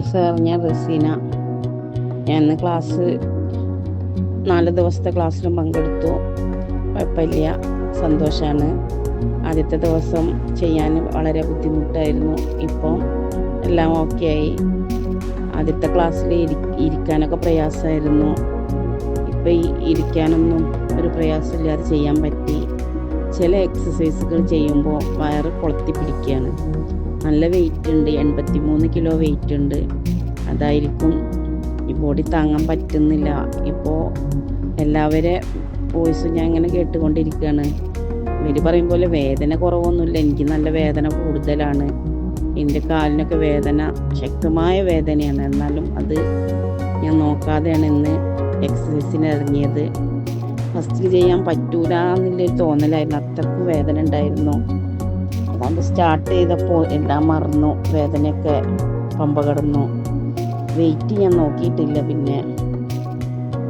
Sir, ഞാൻ റസീന. ഞാൻ ഇന്ന് 4 ദിവസത്തെ ക്ലാസ്സിലും പങ്കെടുത്തു. കുഴപ്പമില്ല, സന്തോഷമാണ്. ആദ്യത്തെ ദിവസം ചെയ്യാൻ വളരെ ബുദ്ധിമുട്ടായിരുന്നു. ഇപ്പോൾ എല്ലാം ഓക്കെ ആയി. ആദ്യത്തെ ക്ലാസ്സിൽ ഇരിക്കാനൊക്കെ പ്രയാസമായിരുന്നു. ഇപ്പം ഇരിക്കാനൊന്നും ഒരു പ്രയാസമില്ലാതെ ചെയ്യാൻ പറ്റി. ചില എക്സസൈസുകൾ ചെയ്യുമ്പോൾ വയറ് കൊളുത്തി പിടിക്കുകയാണ്. നല്ല വെയിറ്റ് ഉണ്ട്, 83 കിലോ വെയിറ്റ് ഉണ്ട്. അതായിരിക്കും ഈ ബോഡി താങ്ങാൻ പറ്റുന്നില്ല. ഇപ്പോൾ എല്ലാവരെ വോയിസും ഞാൻ ഇങ്ങനെ കേട്ടുകൊണ്ടിരിക്കുകയാണ്. ഇവർ പറയും പോലെ വേദന കുറവൊന്നുമില്ല, എനിക്ക് നല്ല വേദന കൂടുതലാണ്. എൻ്റെ കാലിനൊക്കെ വേദന, ശക്തമായ വേദനയാണ്. എന്നാലും അത് ഞാൻ നോക്കാതെയാണ് ഇന്ന് എക്സസൈസിന് ഇറങ്ങിയത്. ഫസ്റ്റ് ചെയ്യാൻ പറ്റൂല എന്നുള്ളൊരു തോന്നലായിരുന്നു, അത്രക്കും വേദന ഉണ്ടായിരുന്നു. അതുകൊണ്ട് സ്റ്റാർട്ട് ചെയ്തപ്പോൾ എല്ലാം മറന്നു, വേദനയൊക്കെ പമ്പ കടന്നു. വെയിറ്റ് ഞാൻ നോക്കിയിട്ടില്ല. പിന്നെ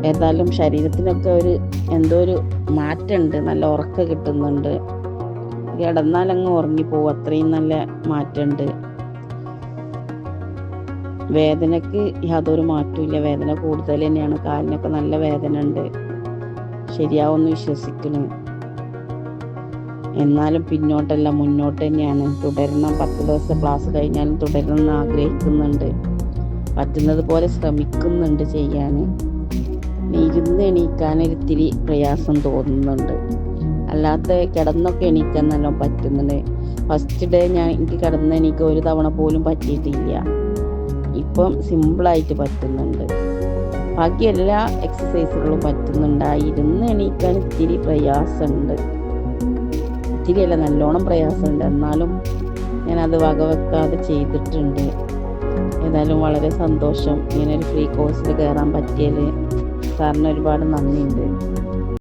ഏതായാലും ശരീരത്തിനൊക്കെ എന്തോ ഒരു മാറ്റമുണ്ട്, നല്ല ഉറക്കം കിട്ടുന്നുണ്ട്. കിടന്നാലങ്ങ് ഉറങ്ങിപ്പോവും, അത്രയും നല്ല മാറ്റമുണ്ട്. വേദനയ്ക്ക് യാതൊരു മാറ്റമില്ല, വേദന കൂടുതൽ തന്നെയാണ്. കാലിനൊക്കെ നല്ല വേദന ഉണ്ട്. ശരിയാവുമെന്ന് വിശ്വസിക്കുന്നു. എന്നാലും പിന്നോട്ടല്ല, മുന്നോട്ട് തന്നെയാണ്. തുടരണം. 10 ദിവസം ക്ലാസ് കഴിഞ്ഞാലും തുടരണമെന്ന് ആഗ്രഹിക്കുന്നുണ്ട്. പറ്റുന്നത് പോലെ ശ്രമിക്കുന്നുണ്ട് ചെയ്യാൻ. ഇരുന്ന് എണീക്കാനൊരിത്തിരി പ്രയാസം തോന്നുന്നുണ്ട്. അല്ലാത്ത കിടന്നൊക്കെ എണീക്കാൻ നല്ലോണം പറ്റുന്നുണ്ട്. ഫസ്റ്റ് ഡേ എനിക്ക് കിടന്ന് എണീക്കാൻ ഒരു തവണ പോലും പറ്റിയിട്ടില്ല. ഇപ്പം സിമ്പിളായിട്ട് പറ്റുന്നുണ്ട്. ബാക്കി എല്ലാ എക്സസൈസുകളും പറ്റുന്നുണ്ട്. ഇരുന്ന് എണീക്കാൻ ഇത്തിരി പ്രയാസമുണ്ട്. ഇത്തിരിയല്ല, നല്ലോണം പ്രയാസമുണ്ട്. എന്നാലും ഞാനത് വകവെക്കാതെ ചെയ്തിട്ടുണ്ട്. ഏതായാലും വളരെ സന്തോഷം. ഇങ്ങനെ ഒരു ഫ്രീ കോഴ്സിൽ കയറാൻ പറ്റിയതിൽ സാറിന് ഒരുപാട് നന്ദിയുണ്ട്.